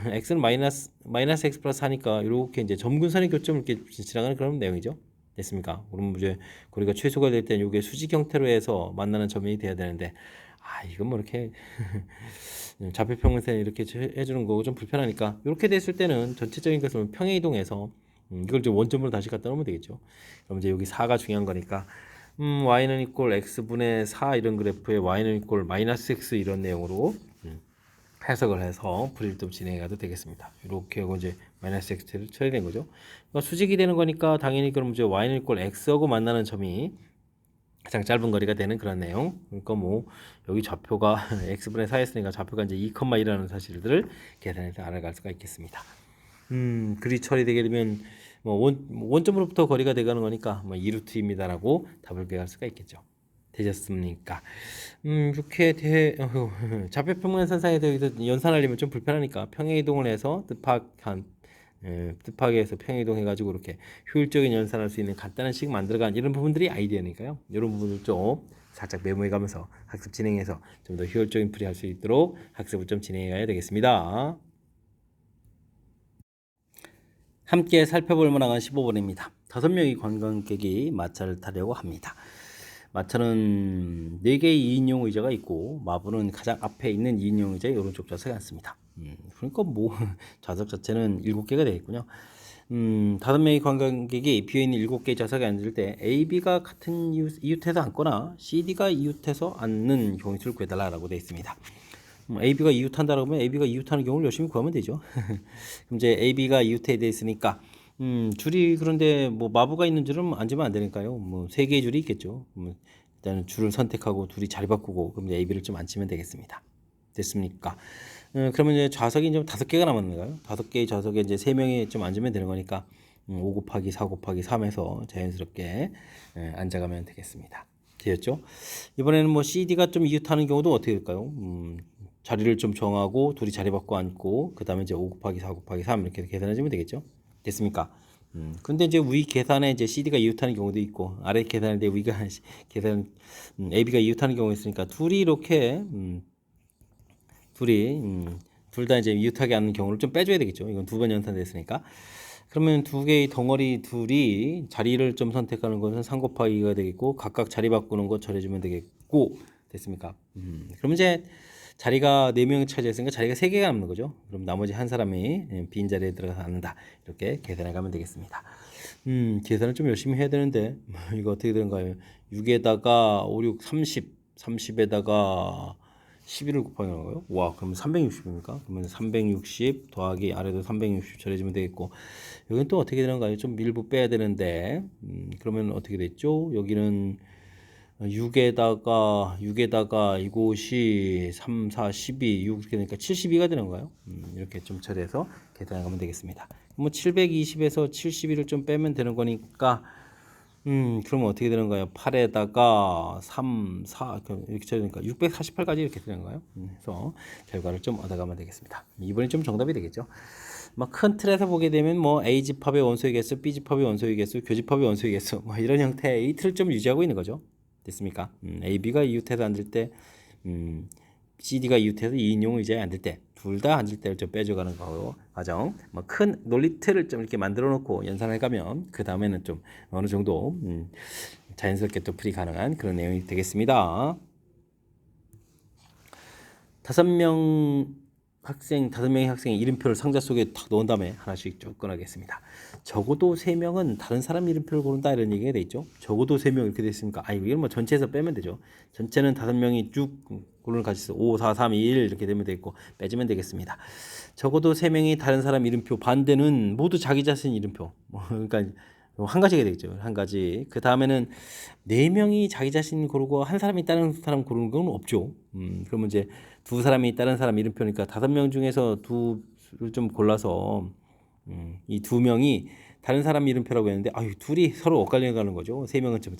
x는 마이너스 x 플러스 하니까 이렇게 이제 점근선의 교점을 이렇게 지나가는 그런 내용이죠. 됐습니까? 그럼 이제 거리가 최소가 될 때는 이게 수직 형태로 해서 만나는 점이 돼야 되는데, 이건 뭐 이렇게 좌표평면線이렇게 해주는 거고 좀 불편하니까 이렇게 됐을 때는 전체적인 것을 평행 이동해서 이걸 좀 원점으로 다시 갖다 놓으면 되겠죠. 그럼 이제 여기 4가 중요한 거니까 y는 이꼴 x분의 4 이런 그래프에 y는 이꼴 마이너스 x 이런 내용으로 해석을 해서 풀이를 좀 진행해가도 되겠습니다. 이렇게 하고 이제 마이너스 x를 처리된 거죠. 그러니까 수직이 되는 거니까 당연히 그럼 이제 y는 이꼴 x하고 만나는 점이 가장 짧은 거리가 되는 그런 내용. 그러니까 뭐 여기 좌표가 x분의 4였으니까 좌표가 이제 2,2라는 사실들을 계산해서 알아갈 수가 있겠습니다. 글이 처리되게 되면 원점으로부터 거리가 돼가는 거니까 2루트입니다라고 답을 구할 수가 있겠죠. 되셨습니까? 이렇게 좌표평면선 사이에 여기서 연산하려면 좀 불편하니까 평행 이동을 해서 뜻파악에서 평행 이동해가지고 이렇게 효율적인 연산할 수 있는 간단한 식 만들어간 이런 부분들이 아이디어니까요. 이런 부분을 좀 살짝 메모해가면서 학습 진행해서 좀 더 효율적인 풀이할 수 있도록 학습을 좀 진행해야 되겠습니다. 함께 살펴볼 문항은 15번입니다. 5명의 관광객이 마차를 타려고 합니다. 마차는 4개의 2인용 의자가 있고 마부는 가장 앞에 있는 2인용 의자의 오른쪽 좌석에 앉습니다. 그러니까 뭐 좌석 자체는 7개가 되겠군요. 5명의 관광객이 비어있는 7개의 좌석에 앉을 때 AB가 같은 이웃에서 앉거나 CD가 이웃에서 앉는 경우의 수를 구해달라고 되어 있습니다. AB가 이웃한다라고 하면 AB가 이웃하는 경우를 열심히 구하면 되죠. 그럼 이제 AB가 이웃에 되어 있으니까 줄이 그런데 뭐 마부가 있는 줄은 앉으면 안 되니까요. 뭐 3개의 줄이 있겠죠. 일단 줄을 선택하고 둘이 자리 바꾸고 그럼 이제 AB를 좀 앉히면 되겠습니다. 됐습니까? 그러면 이제 좌석이 이제 5개가 남았는가요? 5개의 좌석에 이제 3명이 좀 앉으면 되는 거니까 5 곱하기 4 곱하기 3에서 자연스럽게 앉아가면 되겠습니다. 되었죠? 이번에는 뭐 CD가 좀 이웃하는 경우도 어떻게 될까요? 자리를 좀 정하고 둘이 자리 바꿔 앉고 그 다음에 이제 5 곱하기 4 곱하기 3 이렇게 계산해주면 되겠죠? 됐습니까? 근데 이제 위 계산에 이제 CD가 이웃하는 경우도 있고 아래 계산에 위가 계산 AB가 이웃하는 경우가 있으니까 둘이 이렇게 둘 다 이제 이웃하게 앉는 경우를 좀 빼줘야 되겠죠. 이건 2번 연산됐으니까. 그러면 2개의 덩어리 둘이 자리를 좀 선택하는 것은 3 곱하기 2가 되겠고 각각 자리 바꾸는 거 처리해주면 되겠고 됐습니까? 그럼 이제 자리가 4명이 차지했으니까 자리가 3개가 남는 거죠. 그럼 나머지 한 사람이 빈 자리에 들어가서 앉는다. 이렇게 계산해 가면 되겠습니다. 계산을 좀 열심히 해야 되는데 이거 어떻게 되는가요? 6에다가 5, 6, 30, 30에다가 11을 곱하는 거예요? 와, 그러면 360입니까? 그러면 360 더하기 아래도 360 처리해주면 되겠고 여기는 또 어떻게 되는가요? 좀 일부 빼야 되는데 그러면 어떻게 됐죠? 여기는 6에다가 이곳이 3, 4, 12, 6 이렇게 되니까 72가 되는 거예요. 이렇게 좀 처리해서 계산해 가면 되겠습니다. 뭐 720에서 71을 좀 빼면 되는 거니까 그러면 어떻게 되는가요? 8에다가 3, 4 이렇게 처리니까 648까지 이렇게 되는 거예요. 그래서 결과를 좀 얻어가면 되겠습니다. 이번이 좀 정답이 되겠죠. 뭐 큰 틀에서 보게 되면 뭐 A 집합의 원소의 개수, B 집합의 원소의 개수, 교집합의 원소의 개수 뭐 이런 형태의 이 틀을 좀 유지하고 있는 거죠. 됐습니까? AB가 이웃해서 앉을 때, CD가 이웃해서 2인용 의자에 앉을 때, 둘 다 앉을 때를 좀 빼줘가는 거 과정. 뭐 큰 논리틀을 좀 이렇게 만들어 놓고 연산해 가면 그 다음에는 좀 어느 정도 자연스럽게 또 풀이 가능한 그런 내용이 되겠습니다. 5명 학생 5명의 학생의 이름표를 상자 속에 탁 넣은 다음에 하나씩 쭉 꺼내겠습니다. 적어도 3명은 다른 사람 이름표를 고른다 이런 얘기가 돼 있죠. 적어도 3명 이렇게 돼 있으니까 이건 뭐 전체에서 빼면 되죠. 전체는 5명이 쭉 고르는 가지 있어. 5, 4, 3, 2, 1 이렇게 되면 되겠고 빼주면 되겠습니다. 적어도 3명이 다른 사람 이름표 반대는 모두 자기 자신 이름표. 그러니까 한 가지가 되겠죠. 한 가지. 그 다음에는 4명이 자기 자신 고르고 한 사람이 다른 사람 고르는 건 없죠. 그러면 이제 2사람이 다른 사람 이름표니까 5명 중에서 2를 좀 골라서 이 2명이 다른 사람 이름표라고 했는데 둘이 서로 엇갈려 가는 거죠. 3명은 좀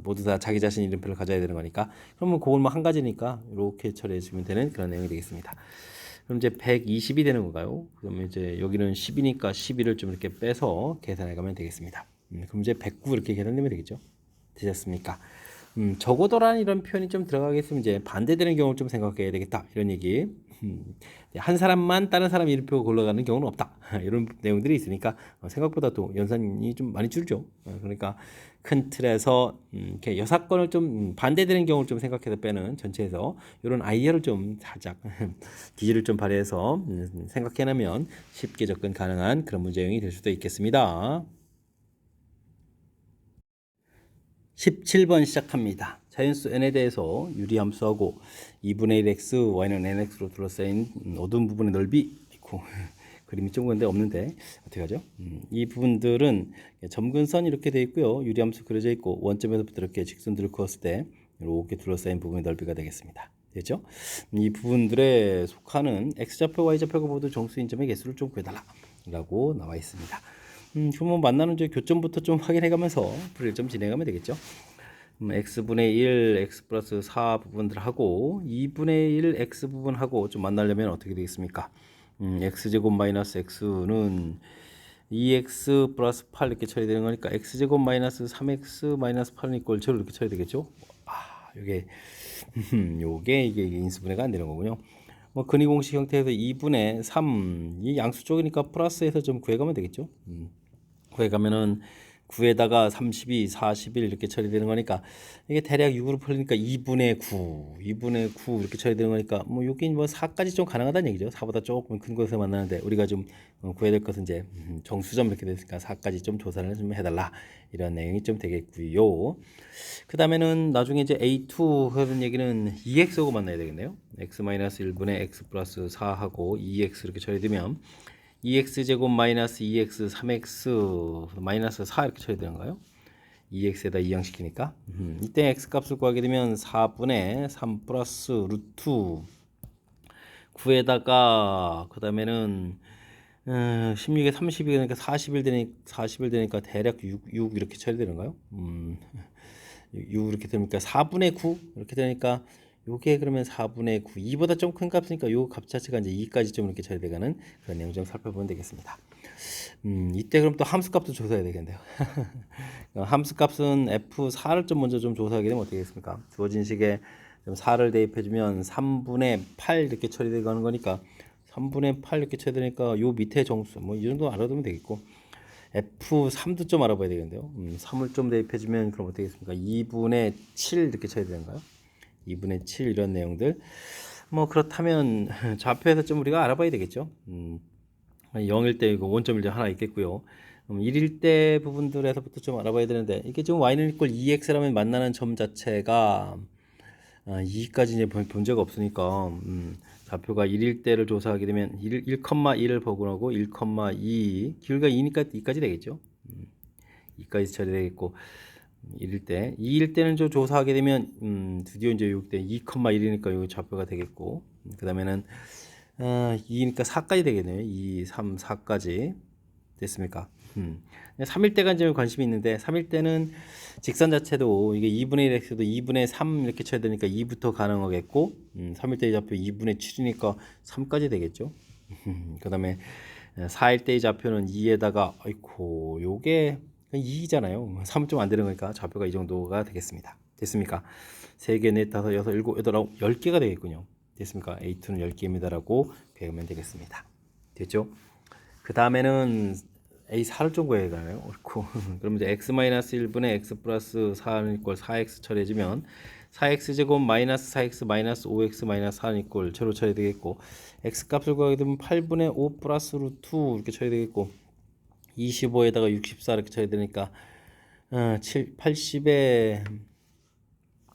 모두 다 자기 자신 이름표를 가져야 되는 거니까. 그러면 그걸 뭐 한 가지니까 이렇게 처리해 주면 되는 그런 내용이 되겠습니다. 그럼 이제 120이 되는 건가요? 그러면 이제 여기는 10이니까 12를 좀 이렇게 빼서 계산해 가면 되겠습니다. 그럼 이제 109 이렇게 계산되면 되겠죠? 되셨습니까? 적어도라는 이런 표현이 좀 들어가겠으면 이제 반대되는 경우를 좀 생각해야 되겠다 이런 얘기. 한 사람만 다른 사람 이름표 골라가는 경우는 없다 이런 내용들이 있으니까 생각보다 또 연산이 좀 많이 줄죠. 그러니까 큰 틀에서 이렇게 여사건을 좀 반대되는 경우를 좀 생각해서 빼는 전체에서 이런 아이디어를 좀 살짝 기질을 좀 발휘해서 생각해내면 쉽게 접근 가능한 그런 문제형이 될 수도 있겠습니다. 17번 시작합니다. 자연수 n에 대해서 유리함수하고 2분의 1x, y는 nx로 둘러싸인 어두운 부분의 넓이 있고 그림이 좀 건데 없는데 어떻게 하죠? 이 부분들은 점근선 이렇게 되어 있고요. 유리함수 그려져 있고 원점에서부터 이렇게 직선들을 그었을 때 이렇게 둘러싸인 부분의 넓이가 되겠습니다. 됐죠? 이 부분들에 속하는 x좌표, y좌표가 모두 정수인 점의 개수를 좀 구해달라 라고 나와 있습니다. 그러면 만나는 교점부터 좀 확인해가면서 풀이를 좀 진행하면 되겠죠. x분의 1, x 플러스 4 부분들하고 2분의 1 x 부분하고 좀 만나려면 어떻게 되겠습니까? x제곱 마이너스 x는 2x 플러스 8 이렇게 처리되는 거니까 x제곱 마이너스 3x 마이너스 8은 이꼴 0 이렇게 처리되겠죠? 요게 이게 인수분해가 안 되는 거군요. 뭐 근위 공식 형태에서 2분의 3, 이 양수 쪽이니까 플러스해서 좀 구해가면 되겠죠. 구해가면은 9에다가 32, 41 이렇게 처리되는 거니까 이게 대략 6으로 풀리니까 2분의 9 이렇게 처리되는 거니까 뭐 여기 뭐 4까지 좀 가능하다는 얘기죠. 4보다 조금 큰 곳에서 만나는데 우리가 좀 구해야 될 것은 이제 정수점 이렇게 됐으니까 4까지 좀 조사를 좀 해달라 이런 내용이 좀 되겠고요. 그 다음에는 나중에 이제 A2 하는 얘기는 2x하고 만나야 되겠네요. x-1분의 x 플러스 4하고 2x 이렇게 처리되면 2x제곱 마이너스 2x 3x 마이너스 4 이렇게 쳐야 되는가요? 2x에다 이항시키니까 이때 x값을 구하게 되면 4분의 3 플러스 루트 9에다가 그 다음에는 16에 30이 되니까 40일 되니까 대략 6 이렇게 쳐야 되는가요? 6 이렇게 되니까 4분의 9 이렇게 되니까 요게 그러면 4분의 9, 2보다 좀 큰 값이니까 요 값 자체가 이제 2까지 좀 이렇게 처리돼가는 그런 내용 좀 살펴보면 되겠습니다. 이때 그럼 또 함수값도 조사해야 되겠네요. 함수값은 F4를 좀 먼저 좀 조사하게 되면 어떻게 되겠습니까? 주어진 식에 좀 4를 대입해주면 3분의 8 이렇게 처리돼가는 거니까 3분의 8 이렇게 처리되니까 요 밑에 정수 뭐 이 정도 알아두면 되겠고 F3도 좀 알아봐야 되겠는데요. 3을 좀 대입해주면 그럼 어떻게 되겠습니까? 2분의 7 이렇게 처리되는가요? 2분의 7 이런 내용들 뭐 그렇다면 좌표에서 좀 우리가 알아봐야 되겠죠. 0일 때 이거 원점일 때 하나 있겠고요. 1일 때 부분들에서부터 좀 알아봐야 되는데 이게 지금 y는 이꼴 2x라면 만나는 점 자체가 2까지 이제 본 적 없으니까 좌표가 1일 때를 조사하게 되면 1,1을 복원하고 1,2 기울기가 2니까 2까지 되겠죠. 2까지 처리되겠고 1일 때 2일 때는 좀 조사하게 되면 드디어 이제 6대 2,1이니까 여기 좌표가 되겠고 그 다음에는 2니까 4까지 되겠네요. 2, 3, 4까지 됐습니까? 3일 때가 이제 관심이 있는데 3일 때는 직선 자체도 이게 2분의 1x도 2분의 3 이렇게 쳐야 되니까 2부터 가능하겠고 3일 때 좌표 2분의 7이니까 3까지 되겠죠. 그 다음에 4일 때의 좌표는 2에다가 아이고 요게 2잖아요. 3은 좀 안 되는 거니까 좌표가 이 정도가 되겠습니다. 됐습니까? 3개, 4, 5, 6, 7, 8, 9, 10개가 되겠군요. 됐습니까? A2는 10개입니다라고 배우면 되겠습니다. 됐죠? 그 다음에는 A4를 좀 구해야 되나요? 옳고. 그럼 이제 x-1분의 x 플러스 4는 이꼴 4x 처리해주면 4x 제곱 마이너스 4x 마이너스 5x 마이너스 4는 이꼴 제로 처리되겠고 x 값을 구하게 되면 8분의 5 플러스 루트 2 이렇게 처리되겠고 25에다가 64 이렇게 처리되니까 80에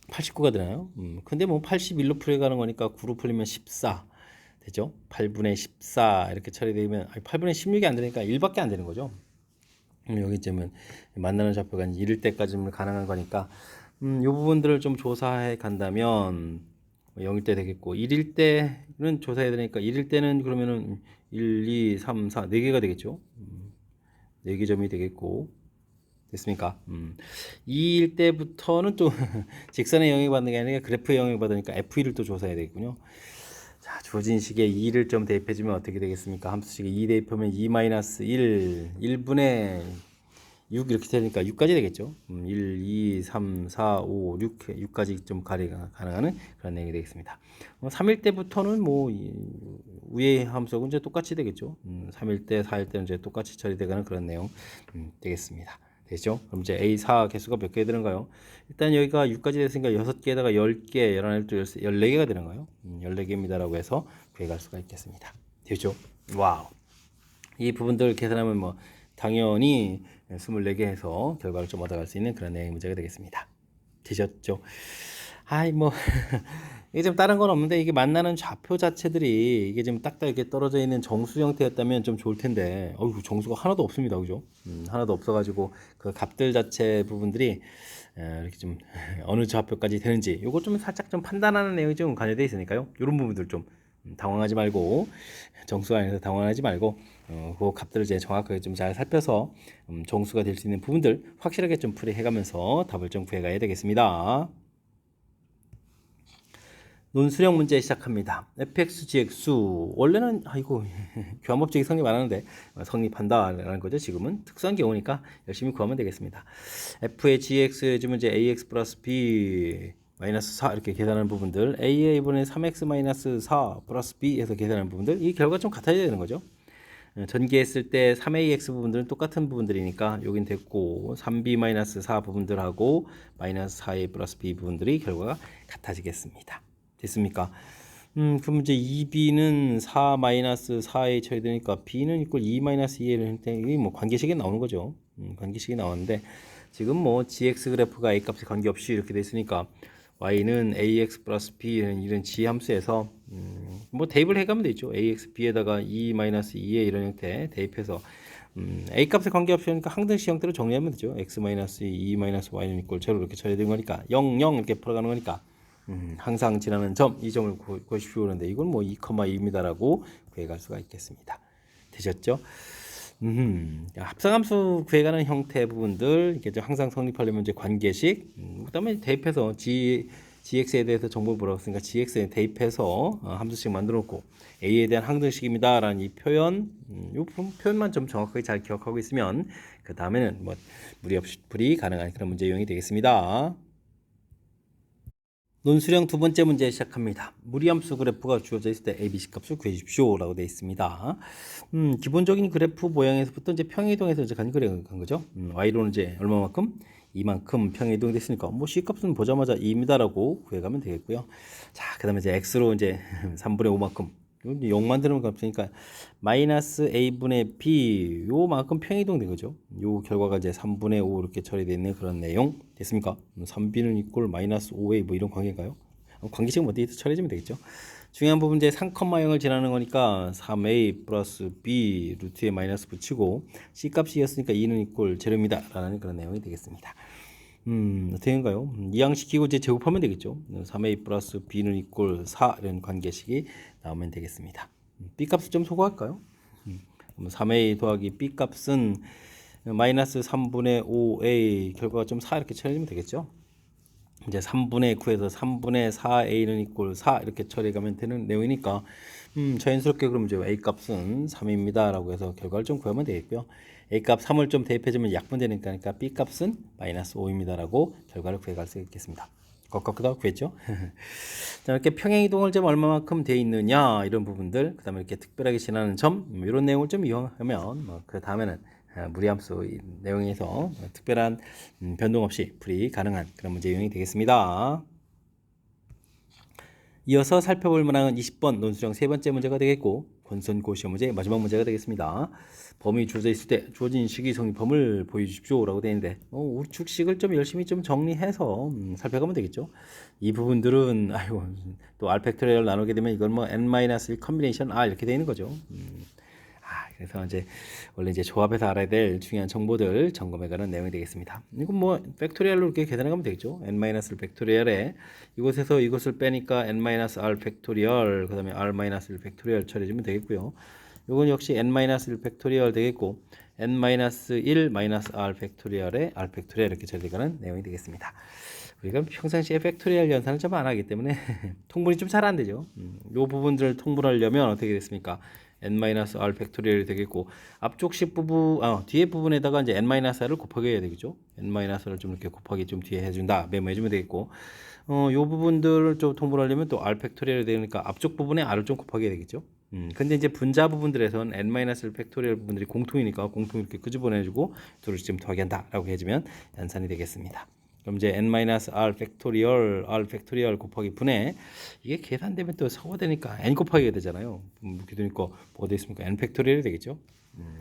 89가 되나요? 근데 뭐 81로 풀어가는 거니까 9로 풀리면 14 되죠? 8분의 14 이렇게 처리되면 8분의 16이 안 되니까 1밖에 안 되는 거죠. 여기쯤은 만나는 좌표가 1일 때까지는 가능한 거니까 이 부분들을 좀 조사해 간다면 0일 때 되겠고 1일 때는 조사해야 되니까 1일 때는 그러면은 1, 2, 3, 4 4개가 되겠죠. 4개 점이 되겠고 됐습니까? 2일 때부터는 또 직선의 영향을 받는 게 아니라 그래프의 영향을 받으니까 F1을 또 조사해야 되겠군요. 자, 주어진 식에 2를 좀 대입해주면 어떻게 되겠습니까? 함수식에 2 대입하면 2-1, 1분의 6 이렇게 되니까 6까지 되겠죠. 1, 2, 3, 4, 5, 6까지 좀 가능한 그런 내용이 되겠습니다. 3일 때부터는 뭐 위의 함수하고 이제 똑같이 되겠죠. 3일 때, 4일 때는 이제 똑같이 처리되는 그런 내용 되겠습니다. 되죠? 그럼 이제 A4 개수가 몇 개 되는가요? 일단 여기가 6까지 됐으니까 6개에다가 10개, 11개, 14개가 되는가요? 14개입니다라고 해서 구해갈 수가 있겠습니다. 되죠? 와우. 이 부분들 계산하면 뭐 당연히 24개 해서 결과를 좀 얻어갈 수 있는 그런 내용 문제가 되겠습니다. 되셨죠? 아이 뭐 이게 좀 다른 건 없는데 이게 만나는 좌표 자체들이 이게 지금 딱딱 이렇게 떨어져 있는 정수 형태였다면 좀 좋을 텐데 어이구 정수가 하나도 없습니다. 그죠? 하나도 없어가지고 그 값들 자체 부분들이 이렇게 좀 어느 좌표까지 되는지 요거 좀 살짝 좀 판단하는 내용이 좀 관여되어 있으니까요. 이런 부분들 좀 당황하지 말고 정수가 아니라서 당황하지 말고 그 값들을 이제 정확하게 좀 잘 살펴서 정수가 될 수 있는 부분들 확실하게 좀 풀이해가면서 답을 좀 구해가야 되겠습니다. 논술형 문제 시작합니다. fx, gx 원래는 아이고 교환법칙이 성립 안 하는데 성립한다라는 거죠. 지금은 특수한 경우니까 열심히 구하면 되겠습니다. f의 gx 해주면 이제 ax 플러스 b 마이너스 4 이렇게 계산하는 부분들 a에 이번에 3x 마이너스 4 플러스 b 해서 계산하는 부분들 이 결과 좀 같아야 되는 거죠. 전개했을 때 3ax 부분들은 똑같은 부분들이니까 여긴 됐고 3b 마이너스 4 부분들하고 마이너스 4a 플러스 b 부분들이 결과가 같아지겠습니다. 됐습니까? 그럼 이제 2b는 4 마이너스 4에 처리되니까 b는 이꼴 2 마이너스 2a를 했는데 이게 뭐 관계식이 나오는 거죠. 관계식이 나왔는데 지금 뭐 gx 그래프가 a 값에 관계없이 이렇게 돼 있으니까 y는 ax 플러스 b는 이런 g 함수에서 뭐 대입을 해가면 되죠. ax b에다가 2 마이너스 2에 이런 형태 대입해서 a 값에 관계없이 하니까 항등식 형태로 정리하면 되죠. x 마이너스 2 마이너스 y는 이꼴 0 이렇게 처리된 거니까 0, 0 이렇게 풀어가는 거니까 항상 지나는 점 이 점을 구하십시오. 그런데 이건 뭐 2,2입니다라고 구해갈 수가 있겠습니다. 되셨죠? 합성함수 구해가는 형태 부분들 이게 항상 성립하려면 이제 관계식 그다음에 대입해서 gx에 대해서 정보를 뭐라고 했으니까 gx에 대입해서 함수식 만들어 놓고 a에 대한 항등식입니다라는 이 표현 이 표현만 좀 정확하게 잘 기억하고 있으면 그 다음에는 뭐 무리 없이 풀이 가능한 그런 문제 유형이 되겠습니다. 논술형 두 번째 문제 시작합니다. 무리함수 그래프가 주어져 있을 때 ABC 값을 구해주십시오 라고 되어 있습니다. 기본적인 그래프 모양에서부터 이제 평행이동해서 이제 간 거죠. Y로는 이제 얼마만큼? 이만큼 평행이동이 됐으니까 뭐 C 값은 보자마자 2입니다라고 구해가면 되겠고요. 자, 그 다음에 이제 X로 이제 3분의 5만큼 0 만드는 값이니까 마이너스 a분의 b 요만큼 평행이동 된 거죠. 요 결과가 이제 3분의 5 이렇게 처리되어 있는 그런 내용 됐습니까? 3b는 이꼴 마이너스 5a 뭐 이런 관계인가요? 관계식은 어디에 처리해주면 되겠죠. 중요한 부분 이제 3,0을 지나는 거니까 3a 플러스 b 루트에 마이너스 붙이고 c 값이었으니까 2는 이꼴 제로입니다 라는 그런 내용이 되겠습니다. 어떻게 된가요? 이항시키고 이제 제곱하면 되겠죠. 3a 플러스 b는 이꼴 4 이런 관계식이 나오면 되겠습니다. b 값을 좀 소거할까요? 3a 더하기 b 값은 마이너스 3분의 5a 결과가 좀 4 이렇게 처리하면 되겠죠. 이제 3분의 9에서 3분의 4a는 이꼴 4 이렇게 처리가면 되는 내용이니까 자연스럽게 그럼 이제 a 값은 3입니다 라고 해서 결과를 좀 구하면 되겠고요. a 값 3을 좀 대입해주면 약분되니까 그러니까 b 값은 마이너스 5입니다 라고 결과를 구해갈 수 있겠습니다. 꺾어다 구했죠. 자, 이렇게 평행이동을 좀 얼마만큼 돼 있느냐 이런 부분들 그 다음에 이렇게 특별하게 지나는 점 이런 내용을 좀 이용하면 뭐 그 다음에는 무리함수 내용에서 특별한 변동 없이 풀이 가능한 그런 문제 유형이 되겠습니다. 이어서 살펴볼 문항은 20번 논술형 세 번째 문제가 되겠고 권선 고시험 문제 마지막 문제가 되겠습니다. 범위 주어져 있을 때 주어진 식이 성립범을 보여주십시오 라고 되어 있는데 우리 축식을 좀 열심히 좀 정리해서 살펴가면 되겠죠. 이 부분들은 아이고 또 R 팩토리얼 나누게 되면 이건 뭐 n-1 컨비네이션 R 이렇게 되어 있는 거죠. 그래서 이제 원래 이제 조합해서 알아야 될 중요한 정보들 점검해가는 내용이 되겠습니다. 이건 뭐 팩토리얼로 이렇게 계산해가면 되겠죠. n-1 팩토리얼에 이곳에서 이것을 빼니까 n-r 팩토리얼 그다음에 r-1 팩토리얼 처리해주면 되겠고요. 이건 역시 n-1 팩토리얼 되겠고 n-1 r 팩토리얼에 r 팩토리얼 이렇게 처리되가는 내용이 되겠습니다. 우리가 평상시에 팩토리얼 연산을 좀 안 하기 때문에 통분이 좀 잘 안 되죠. 이 부분들을 통분하려면 어떻게 됐습니까? n-r 팩토리얼이 되겠고 앞쪽식 부분 뒤에 부분에다가 이제 n-r을 곱하기 해야 되겠죠. n-r을 좀 이렇게 곱하기 좀 뒤에 해준다 메모해 주면 되겠고 요 부분들을 좀 통분하려면 또 r 팩토리얼이 되니까 앞쪽 부분에 r을 좀 곱하기 해야 되겠죠. 근데 이제 분자 부분들에서는 n-r 팩토리얼 부분들이 공통이니까 공통 이렇게 끄집어내주고 둘을 지금 더하기한다라고 해주면 연산이 되겠습니다. 그럼 이제 n-r 팩토리얼 r 팩토리얼 곱하기 분해 이게 계산되면 또 서거되니까 n 곱하기가 되잖아요. 이렇게 되니까 뭐가 되겠습니까? n 팩토리얼이 되겠죠.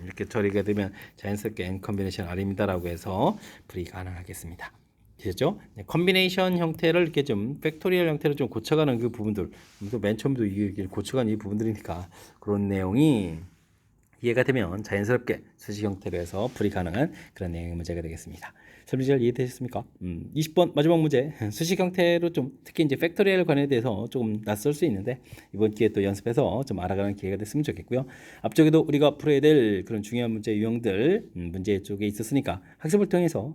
이렇게 처리가 되면 자연스럽게 n 컨비네이션 r입니다라고 해서 풀이 가능하겠습니다. 되셨죠? 네, 컨비네이션 형태를 이렇게 좀 팩토리얼 형태로 좀 고쳐가는 그 부분들, 맨 처음부터 이게 고쳐가는 이 부분들이니까 그런 내용이 이해가 되면 자연스럽게 수식 형태로 해서 풀이 가능한 그런 내용의 문제가 되겠습니다. 설명 잘 이해되셨습니까? 20번 마지막 문제 수식 형태로 좀 특히 이제 팩토리얼 관련에 대해서 조금 낯설 수 있는데 이번 기회에 또 연습해서 좀 알아가는 기회가 됐으면 좋겠고요. 앞쪽에도 우리가 풀어야 될 그런 중요한 문제 유형들 문제 쪽에 있었으니까 학습을 통해서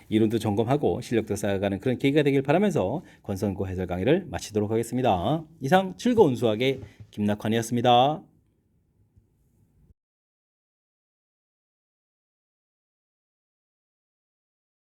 이론도 점검하고 실력도 쌓아가는 그런 계기가 되길 바라면서 권선고 해설 강의를 마치도록 하겠습니다. 이상 즐거운 수학의 김낙환이었습니다.